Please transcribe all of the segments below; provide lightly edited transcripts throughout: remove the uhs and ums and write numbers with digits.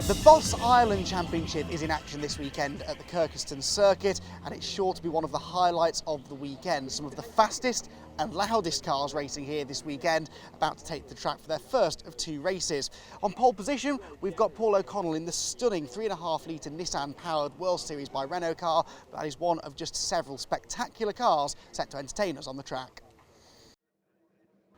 The Boss Island Championship is in action this weekend at the Kirkistown circuit, and it's sure to be one of the highlights of the weekend. Some of the fastest and loudest cars racing here this weekend, about to take the track for their first of two races. On pole position, we've got Paul O'Connell in the stunning 3.5 litre Nissan-powered World Series by Renault car. That is one of just several spectacular cars set to entertain us on the track.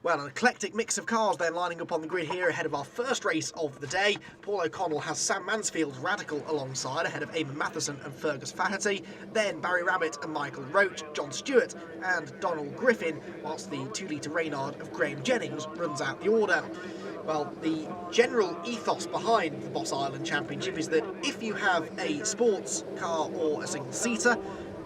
Well, an eclectic mix of cars then lining up on the grid here ahead of our first race of the day. Paul O'Connell has Sam Mansfield's Radical alongside, ahead of Eamon Matheson and Fergus Faherty. Then Barry Rabbit and Michael Roach, John Stewart and Donald Griffin, whilst the 2 litre Reynard of Graham Jennings runs out the order. Well, the general ethos behind the Boss Island Championship is that if you have a sports car or a single-seater,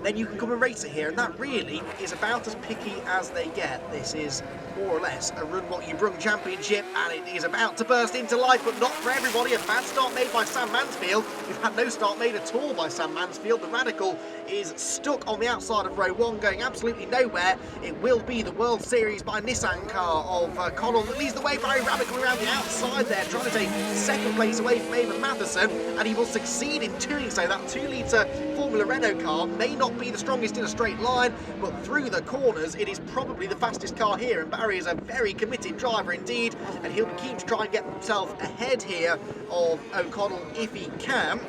then you can come and race it here, and that really is about as picky as they get. This is more or less a run what you brung championship, and it is about to burst into life, but not for everybody. A bad start made by Sam Mansfield. We've had no start made at all by Sam Mansfield. The Radical is stuck on the outside of row 1, going absolutely nowhere. It will be the World Series by Nissan car of Connell that leads the way. Barry Rabbit coming around the outside there, trying to take second place away from Eamon Matheson, and he will succeed in doing so. That 2 litre Formula Renault car may not be the strongest in a straight line, but through the corners it is probably the fastest car here, and Barry is a very committed driver indeed, and he'll be keen to try and get himself ahead here of O'Connell if he can.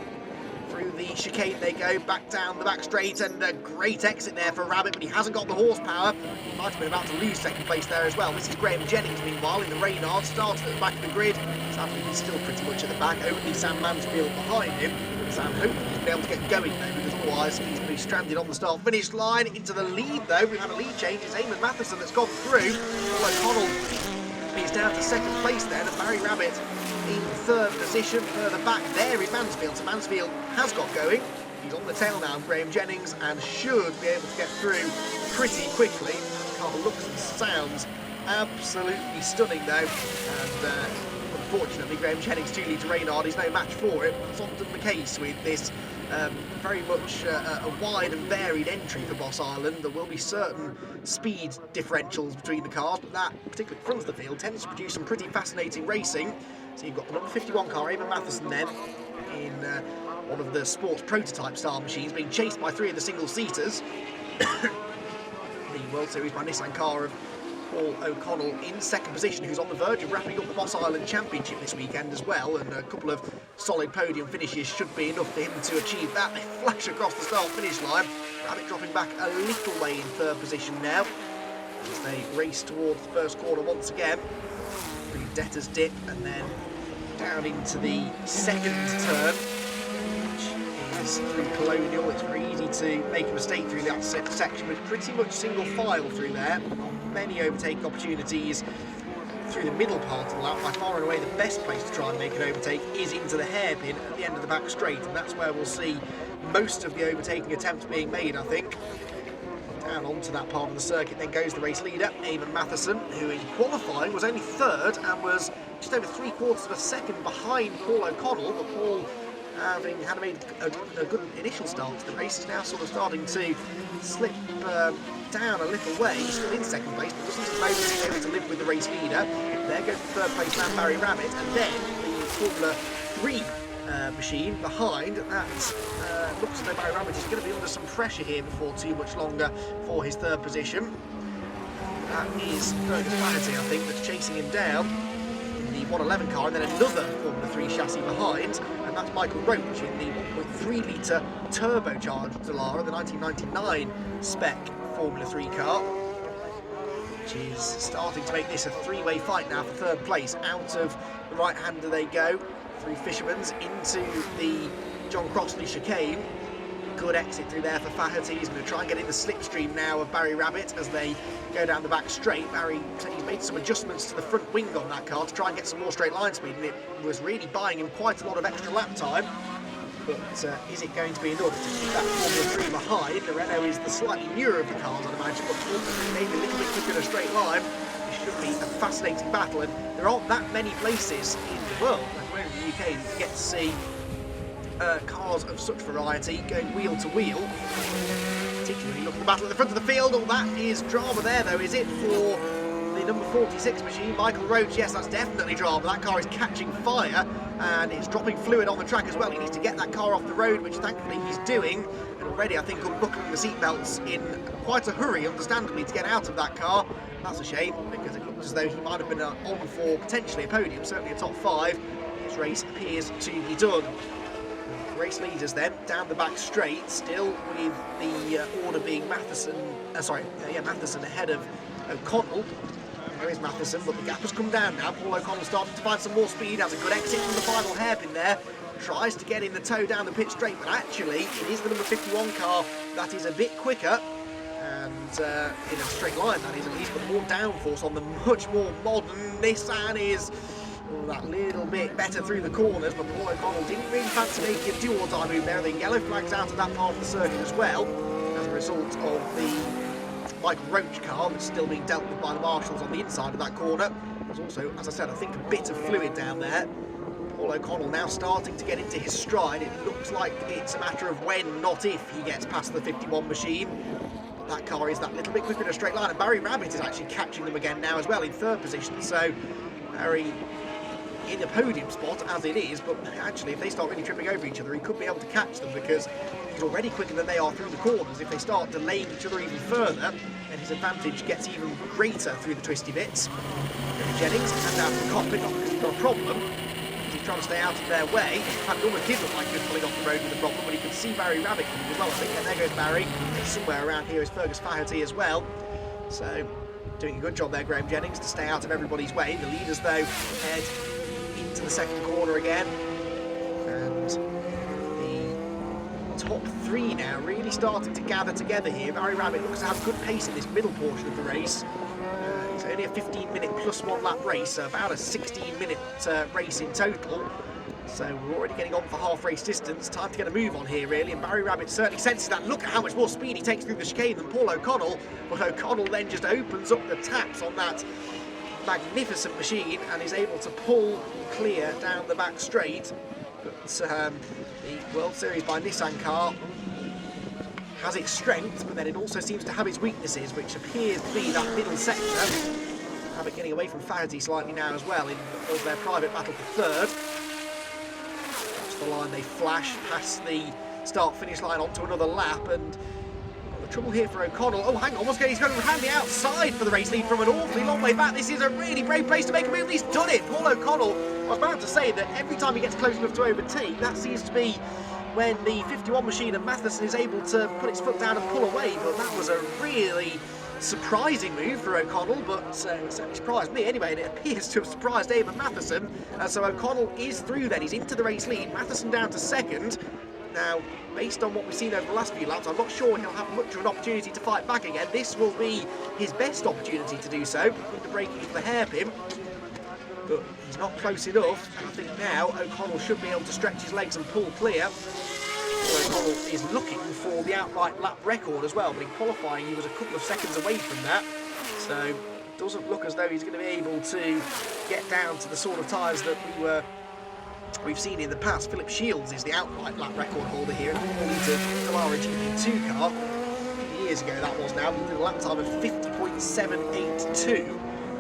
Through the chicane they go, back down the back straight, and a great exit there for Rabbit, but he hasn't got the horsepower. He might have been about to lose second place there as well. This is Graham Jennings, meanwhile, in the Reynard, started at the back of the grid. Sadly, he's still pretty much at the back, only Sam Mansfield behind him. Sam hopefully he's been able to get going though, because otherwise he's going to be stranded on the start-finish line. Into the lead though, we've had a lead change. It's Eamon Matheson that's gone through. O'Connell is down to second place then, and Barry Rabbit in third position. Further back there is Mansfield, so Mansfield has got going. He's on the tail now of Graham Jennings and should be able to get through pretty quickly. The car looks and sounds absolutely stunning though, and unfortunately Graham Jennings' 2 litre Reynard is no match for it. It's often the case with this very much a wide and varied entry for Boss Island. There will be certain speed differentials between the cars, but that, particularly front of the field, tends to produce some pretty fascinating racing. So you've got the number 51 car, Eamon Matheson then, in one of the sports prototype style machines, being chased by 3 of the single-seaters. The World Series by Nissan car of Paul O'Connell in second position, who's on the verge of wrapping up the Boss Island Championship this weekend as well, and a couple of solid podium finishes should be enough for him to achieve that. They flash across the start-finish line. Rabbit dropping back a little way in third position now as they race towards the first corner once again. Pretty debtor's dip, and then down into the second turn, which is through Colonial. It's very easy to make a mistake through that section, but pretty much single file through there. Many overtaking opportunities through the middle part of the lap. By far and away the best place to try and make an overtake is into the hairpin at the end of the back straight, and that's where we'll see most of the overtaking attempts being made, I think. Down onto that part of the circuit then goes the race leader, Eamon Matheson, who in qualifying was only third and was just over 3/4 of a second behind Paul O'Connell, but Paul, having had made a good initial start to the race, is now sort of starting to slip down a little way. He's still in second place, but doesn't at the moment seem able to live with the race leader. There goes the third place man, Barry Rabbit, and then the Formula 3 machine behind. That looks as though Barry Rabbit is going to be under some pressure here before too much longer for his third position. That is Fergus Faherty, I think, that's chasing him down in the 111 car, and then another Formula 3 chassis behind, and that's Michael Roach in the 1.3 litre turbocharged Dallara, the 1999 spec Formula 3 car, which is starting to make this a 3-way fight now for third place. Out of the right-hander they go, through Fisherman's into the John Crossley chicane. Good exit through there for Faherty. He's going to try and get in the slipstream now of Barry Rabbit as they go down the back straight. Barry said he's made some adjustments to the front wing on that car to try and get some more straight line speed, and it was really buying him quite a lot of extra lap time. But is it going to be enough to keep that Formula 3 behind? The Renault is the slightly newer of the cars, I'd imagine, but maybe a little bit quicker in a straight line. It should be a fascinating battle, and there aren't that many places in the world, like we're in the UK, that you get to see cars of such variety going wheel to wheel. Particularly look at the battle at the front of the field. All that is drama there, though, is it, for the number 46 machine, Michael Roach. Yes, that's definitely drama. That car is catching fire and it's dropping fluid on the track as well. He needs to get that car off the road, which thankfully he's doing. And already, I think, unbuckling the seatbelts in quite a hurry, understandably, to get out of that car. That's a shame, because it looks as though he might have been on for potentially a podium, certainly a top 5. This race appears to be done. Race leaders then, down the back straight, still with the order being Matheson ahead of O'Connell. There is Matheson, but the gap has come down now. Paul O'Connell starting to find some more speed, has a good exit from the final hairpin there, tries to get in the toe down the pit straight, but actually it is the number 51 car that is a bit quicker, and in a straight line that is, at least, with more downforce on the much more modern Nissan is that little bit better through the corners, but Paul O'Connell didn't really fancy making a do-or-die move there. The yellow flags out of that part of the circuit as well, as a result of the Michael Roach car that's still being dealt with by the marshals on the inside of that corner. There's also, as I said, I think a bit of fluid down there. Paul O'Connell now starting to get into his stride. It looks like it's a matter of when, not if, he gets past the 51 machine. But that car is that little bit quicker in a straight line, and Barry Rabbit is actually catching them again now as well in 3rd position. So Barry in a podium spot as it is, but actually if they start really tripping over each other, he could be able to catch them, because he's already quicker than they are through the corners. If they start delaying each other even further, then his advantage gets even greater through the twisty bits. Jennings hands out to the cockpit, not because he's got a problem, he's trying to stay out of their way. In fact, it almost did look like he was pulling off the road with a problem, but he could see Barry Rabbit coming as well, I think. And there goes Barry. Somewhere around here is Fergus Faherty as well. So doing a good job there, Graham Jennings, to stay out of everybody's way. The leaders, though, head into the second corner again, and the top 3 now really starting to gather together here. Barry Rabbit looks to have good pace in this middle portion of the race. It's only a 15-minute plus 1 lap race, so about a 16-minute race in total. So we're already getting on for half race distance. Time to get a move on here, really, and Barry Rabbit certainly senses that. Look at how much more speed he takes through the chicane than Paul O'Connell, but O'Connell then just opens up the taps on that magnificent machine and is able to pull clear down the back straight. But the World Series by Nissan car has its strengths, but then it also seems to have its weaknesses, which appears to be that middle sector. Have it getting away from Faherty slightly now as well in their private battle for 3rd. That's the line they flash past the start-finish line onto another lap, and the trouble here for O'Connell. Oh, hang on, he's going around the outside for the race lead from an awfully long way back. This is a really brave place to make a move, and he's done it. Paul O'Connell, I was about to say that every time he gets close enough to overtake, that seems to be when the 51 machine of Matheson is able to put its foot down and pull away, but that was a really surprising move for O'Connell, but it certainly surprised me anyway, and it appears to have surprised Eamon Matheson. So O'Connell is through then, he's into the race lead, Matheson down to 2nd. Now, based on what we've seen over the last few laps, I'm not sure he'll have much of an opportunity to fight back again. This will be his best opportunity to do so, with the braking for the hairpin. But he's not close enough, and I think now O'Connell should be able to stretch his legs and pull clear. O'Connell is looking for the outright lap record as well, but in qualifying he was a couple of seconds away from that. So it doesn't look as though he's going to be able to get down to the sort of tyres that we've seen in the past. Philip Shields is the outright lap record holder here in the 4-litre Dallara GP2 car. Years ago that was now. He did a lap time of 50.782.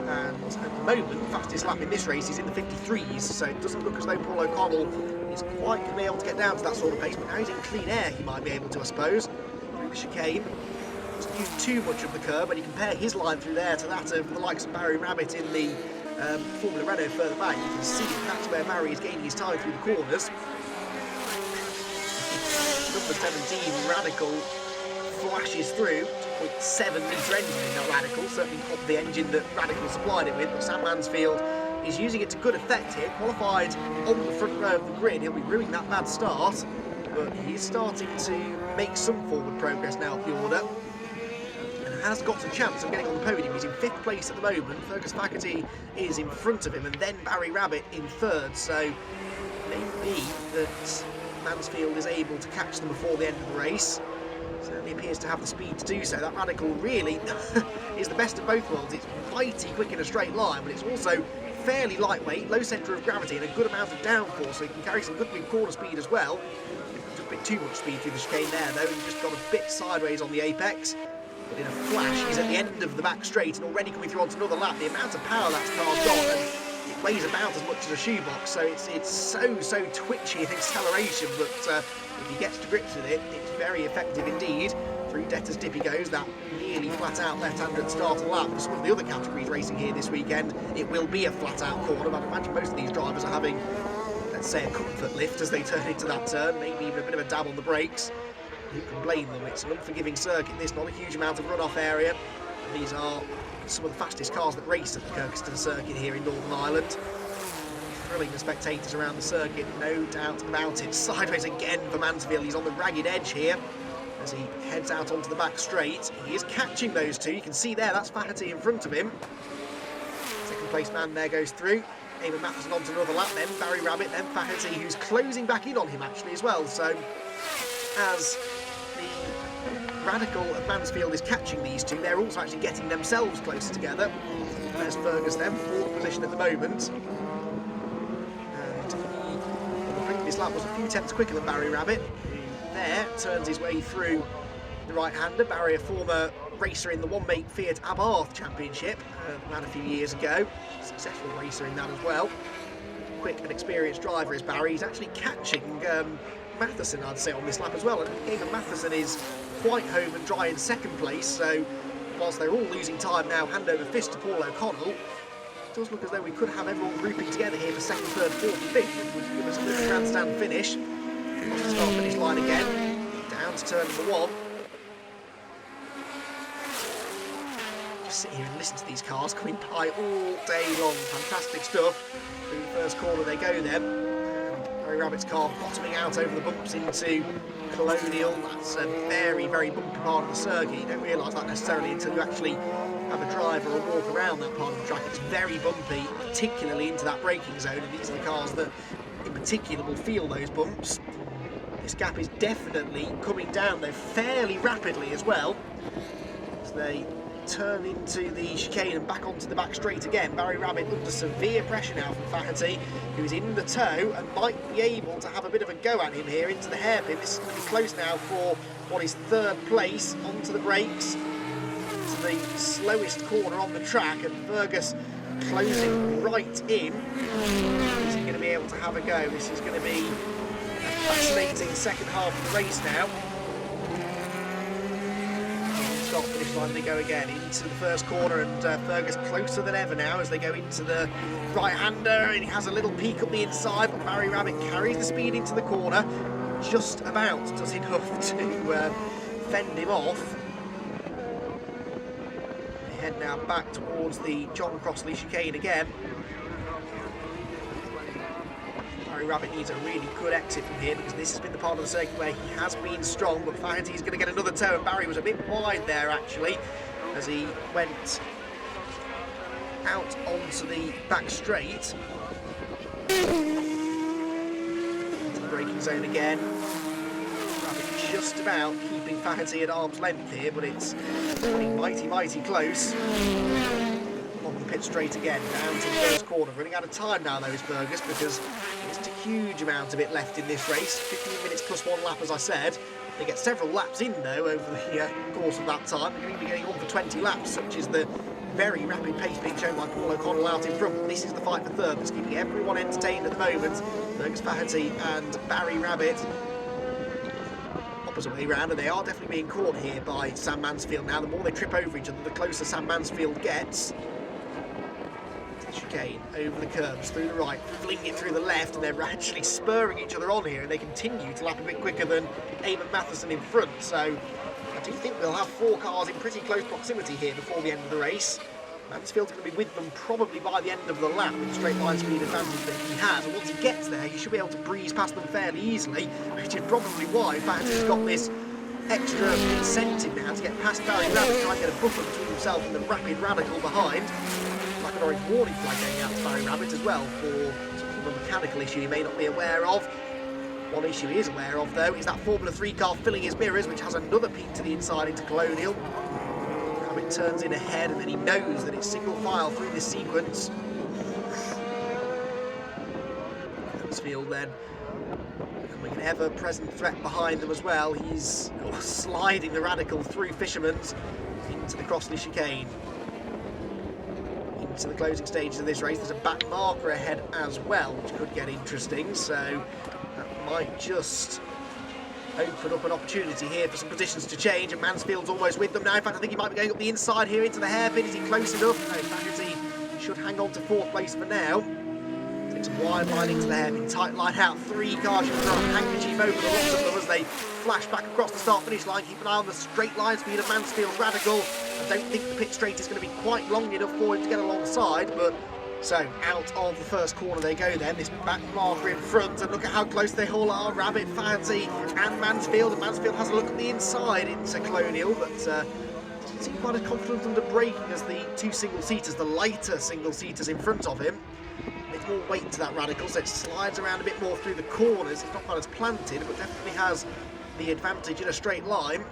And at the moment, the fastest lap in this race is in the 53s, so it doesn't look as though Paul O'Connell is quite going to be able to get down to that sort of pace, but now he's in clean air, he might be able to, I suppose. Through the chicane, doesn't use too much of the curb, but he compare his line through there to that of the likes of Barry Rabbit in the Formula Renault further back. You can see that's where Barry is gaining his time through the corners. Number 17, Radical, flashes through. 0.7 litre engine in that Radical, certainly not the engine that Radical supplied it with, but Sam Mansfield is using it to good effect here. Qualified on the front row of the grid, he'll be ruining that bad start, but he's starting to make some forward progress now up the order, and has got a chance of getting on the podium. He's in 5th place at the moment. Fergus Faherty is in front of him, and then Barry Rabbit in 3rd, so it may be that Mansfield is able to catch them before the end of the race. Certainly appears to have the speed to do so. That Radical really is the best of both worlds. It's mighty quick in a straight line, but it's also fairly lightweight, low centre of gravity, and a good amount of downforce, so it can carry some good mid-corner speed as well. Just a bit too much speed through the chicane there, though, and just got a bit sideways on the apex. But in a flash, he's at the end of the back straight and already coming through onto another lap. The amount of power that car's got, and it weighs about as much as a shoebox, so it's so twitchy in acceleration, but if he gets to grips with it, it's very effective indeed. Through Detter's dip he goes, that nearly flat-out left-hander at the start of the lap. For some of the other categories racing here this weekend, it will be a flat-out corner, but I imagine most of these drivers are having, let's say, a comfort lift as they turn into that turn, maybe even a bit of a dab on the brakes. Who can blame them? It's an unforgiving circuit, this, not a huge amount of runoff area. And these are some of the fastest cars that race at the Kirkistown circuit here in Northern Ireland. Thrilling the spectators around the circuit, no doubt about it. Sideways again for Mansfield, he's on the ragged edge here as he heads out onto the back straight. He is catching those two, you can see there, that's Fahety in front of him. Second place man there goes through. Eamon Matheson onto another lap, then Barry Rabbit, then Fahety, who's closing back in on him actually as well. So as the Radical of Mansfield is catching these two, they're also actually getting themselves closer together. There's Fergus then, fourth position at the moment. And on the previous lap was a few tenths quicker than Barry Rabbit, who there turns his way through the right-hander. Barry, a former racer in the one-make Fiat Abarth Championship, ran a few years ago. Successful racer in that as well. Quick and experienced driver is Barry. He's actually catching Matheson, I'd say, on this lap as well. And Eamon Matheson is quite home and dry in second place, so whilst they're all losing time now, hand over fist to Paul O'Connell, it does look as though we could have everyone grouping together here for second, third, fourth and fifth, which would give us a good grandstand finish. Watch the start finish line again, down to turn number one. Just sit here and listen to these cars coming by all day long. Fantastic stuff. Through the first corner they go then. Barry Rabbit's car bottoming out over the bumps into Colonial. That's a very, very bumpy part of the circuit. You don't realise that necessarily until you actually have a drive or a walk around that part of the track. It's very bumpy, particularly into that braking zone, and these are the cars that in particular will feel those bumps. This gap is definitely coming down though fairly rapidly as well, as they turn into the chicane and back onto the back straight again. Barry Rabbit under severe pressure now from Fahety, who's in the tow and might be able to have a bit of a go at him here into the hairpin. This is going to be close now for what is third place. Onto the brakes to the slowest corner on the track, and Fergus closing right in. Is he going to be able to have a go? This is going to be a fascinating second half of the race now. Start finish line they go again into the first corner, and Fergus closer than ever now as they go into the right-hander, and he has a little peek up the inside, but Barry Rabbit carries the speed into the corner, just about does enough to fend him off. They head now back towards the John Crossley chicane again. Barry Rabbit needs a really good exit from here, because this has been the part of the circuit where he has been strong, but Faherty's going to get another tow, and Barry was a bit wide there actually as he went out onto the back straight. Into the braking zone again. Rabbit just about keeping Faherty at arm's length here, but it's getting mighty close. On the pit straight again, down to the first corner. Running out of time now though is Fergus, because there's a huge amount of it left in this race. 15 minutes plus one lap, as I said. They get several laps in though over the course of that time. They're going to be getting on for 20 laps, such is the very rapid pace being shown by Paul O'Connell out in front. This is the fight for third that's keeping everyone entertained at the moment. Fergus Fahety and Barry Rabbit opposite way round, and they are definitely being caught here by Sam Mansfield now. The more they trip over each other, the closer Sam Mansfield gets. Chicane over the curbs through the right, fling it through the left, and they're actually spurring each other on here, and they continue to lap a bit quicker than Eamon Matheson in front. So I do think we'll have four cars in pretty close proximity here before the end of the race. Mansfield's going to be with them probably by the end of the lap with the straight line speed advantage that he has, and once he gets there he should be able to breeze past them fairly easily, which is probably why Faherty's got this extra incentive now to get past Barry Rabbit, try and get a buffer between himself and the rapid Radical behind. Like an orange warning flag going out to Barry Rabbit as well for some sort of mechanical issue he may not be aware of. One issue he is aware of though is that Formula 3 car filling his mirrors, which has another peak to the inside into Colonial. Rabbit turns in ahead, and then he knows that it's single file through this sequence. Mansfield then becoming an ever-present threat behind them as well. He's sliding the Radical through Fisherman's. into the Crossley chicane. Into the closing stages of this race. There's a back marker ahead as well, which could get interesting, so that might just open up an opportunity here for some positions to change, and Mansfield's almost with them now. In fact, I think he might be going up the inside here into the hairpin. Is he close enough? No, Fagerty should hang on to 4th place for now. Takes a wide line into the hairpin, tight line out. 3 cars should throw a handkerchief over the lots of them as they flash back across the start-finish line. Keep an eye on the straight line speed of Mansfield's Radical. I don't think the pit straight is going to be quite long enough for him to get alongside, but so out of the first corner they go then, this back marker in front, and look at how close they all are, Rabbit, Fagerty and Mansfield. And Mansfield has a look at the inside into Colonial, but doesn't seem quite as confident under braking as the 2 single-seaters, the lighter single-seaters in front of him. A bit more weight to that Radical, so it slides around a bit more through the corners. It's not quite as planted, but definitely has the advantage in a straight line.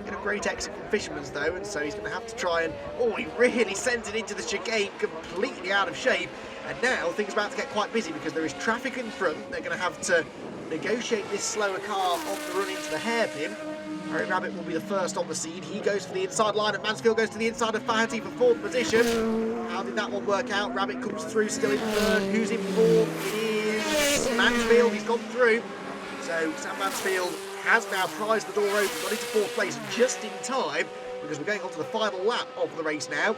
Get a great exit from Fisherman's though, and so he's going to have to try and... Oh, he really sent it into the chicane, completely out of shape. And now things are about to get quite busy because there is traffic in front. They're going to have to negotiate this slower car off the run into the hairpin. Harry Rabbit will be the first on the scene. He goes for the inside line, and Mansfield goes to the inside of Fagerty for 4th position. How did that one work out? Rabbit comes through, still in 3rd. Who's in 4th? It is Mansfield. He's gone through. So Sam Mansfield has now prized the door open, got into 4th place just in time, because we're going on to the final lap of the race now.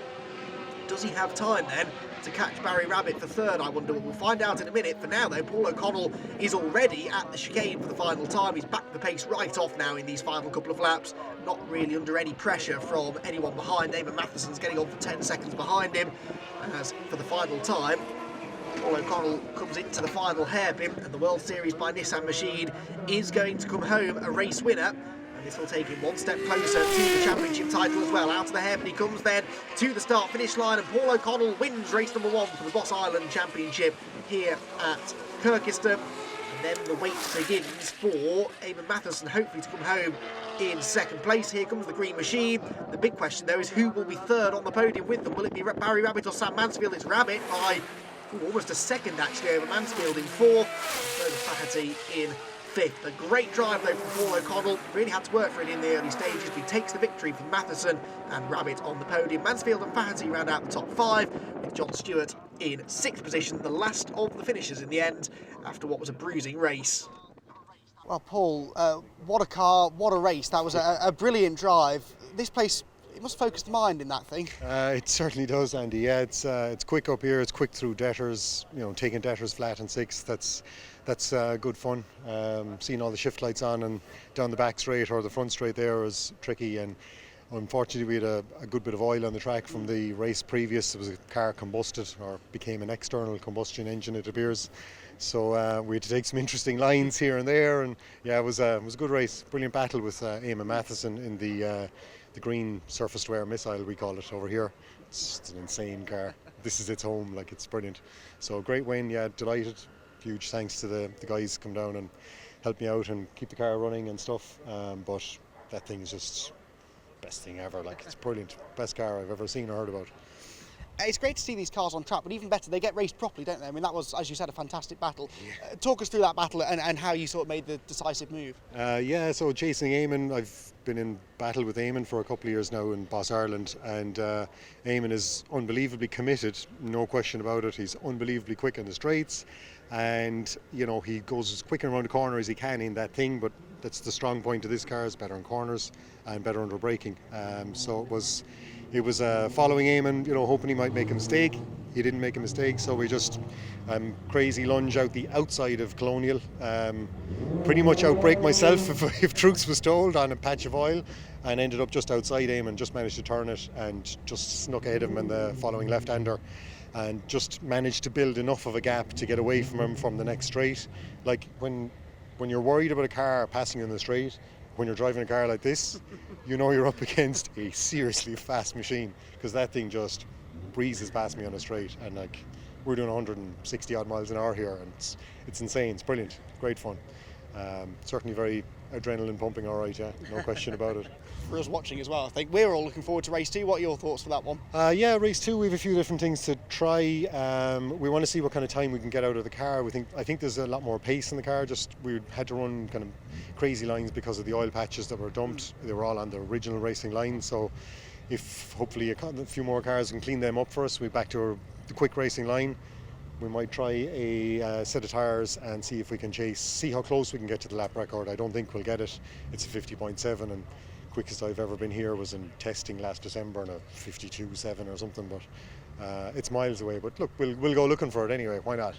Does he have time then to catch Barry Rabbit for 3rd, I wonder? We'll find out in a minute. For now though, Paul O'Connell is already at the chicane for the final time. He's backed the pace right off now in these final couple of laps, not really under any pressure from anyone behind. Eamon Matheson's getting on for 10 seconds behind him, as for the final time Paul O'Connell comes into the final hairpin, and the World Series by Nissan machine is going to come home a race winner. And this will take him one step closer to the championship title as well. Out of the hairpin he comes then to the start-finish line, and Paul O'Connell wins race number 1 for the Boss Island Championship here at Kirkistown. And then the wait begins for Eamon Matheson, hopefully to come home in 2nd place. Here comes the green machine. The big question though is who will be 3rd on the podium with them. Will it be Barry Rabbit or Sam Mansfield? It's Rabbit by almost a second actually over Mansfield in 4th, further Fagerty in 5th. A great drive though from Paul O'Connell, really had to work for it in the early stages, but he takes the victory from Matheson and Rabbit on the podium. Mansfield and Fagerty round out the top 5, with John Stewart in 6th position, the last of the finishers in the end, after what was a bruising race. Well, Paul, what a car, what a race. That was a brilliant drive. This place, it must focus the mind in that thing. It certainly does, Andy. Yeah, it's quick up here. It's quick through Debtors. You know, taking Debtors flat and 6th. That's good fun. Seeing all the shift lights on and down the back straight or the front straight there was tricky. And unfortunately, we had a good bit of oil on the track from the race previous. It was a car combusted or became an external combustion engine, it appears. So we had to take some interesting lines here and there. And yeah, it was a good race. Brilliant battle with Eamon Matheson in the green surface wear missile, we call it over here. It's an insane car. This is its home, like, it's brilliant. So great win, yeah, delighted. Huge thanks to the guys come down and help me out and keep the car running and stuff. But that thing is just best thing ever, like, it's brilliant. Best car I've ever seen or heard about. It's great to see these cars on track, but even better, they get raced properly, don't they? I mean, that was, as you said, a fantastic battle. Yeah. Talk us through that battle and how you sort of made the decisive move. Yeah, so chasing Eamon, I've been in battle with Eamon for a couple of years now in Boss Ireland, and Eamon is unbelievably committed, no question about it. He's unbelievably quick in the straights, and you know, he goes as quick around the corner as he can in that thing, but that's the strong point of this car, is better in corners and better under braking. So it was following Eamon, you know, hoping he might make a mistake. He didn't make a mistake, so we just crazy lunge out the outside of Colonial. Pretty much outbrake myself, if truth was told, on a patch of oil, and ended up just outside Eamon. Just managed to turn it and just snuck ahead of him in the following left-hander, and just managed to build enough of a gap to get away from him from the next straight. Like when you're worried about a car passing you in the straight, when you're driving a car like this, you know you're up against a seriously fast machine, because that thing just breezes past me on a straight, and like, we're doing 160 odd miles an hour here, and it's insane. It's brilliant, great fun. Certainly very adrenaline pumping, all right, yeah, no question about it. For us watching as well, I think we're all looking forward to race 2. What are your thoughts for that one? Yeah, race 2, we have a few different things to try. We want to see what kind of time we can get out of the car. I think there's a lot more pace in the car. Just we had to run kind of crazy lines because of the oil patches that were dumped. They were all on the original racing line, so if hopefully a few more cars can clean them up for us, we're back to the quick racing line. We might try a set of tyres and see if we can see how close we can get to the lap record. I don't think we'll get it. It's a 50.7, and quickest I've ever been here was in testing last December in a 52.7 or something, but it's miles away. But look, we'll go looking for it anyway. Why not?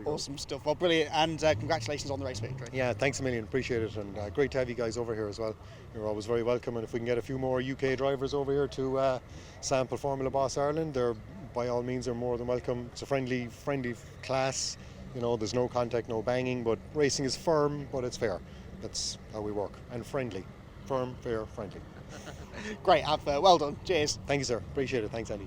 Awesome stuff. Well, brilliant, and congratulations on the race victory. Yeah, thanks a million. Appreciate it, and great to have you guys over here as well. You're always very welcome, and if we can get a few more UK drivers over here to sample Formula Boss Ireland, they're by all means are more than welcome. It's a friendly class. There's no contact, no banging, but racing is firm, but it's fair. That's how we work, and friendly. Firm, fair, friendly. Great, well done. Cheers. Thank you, sir. Appreciate it. Thanks, Andy.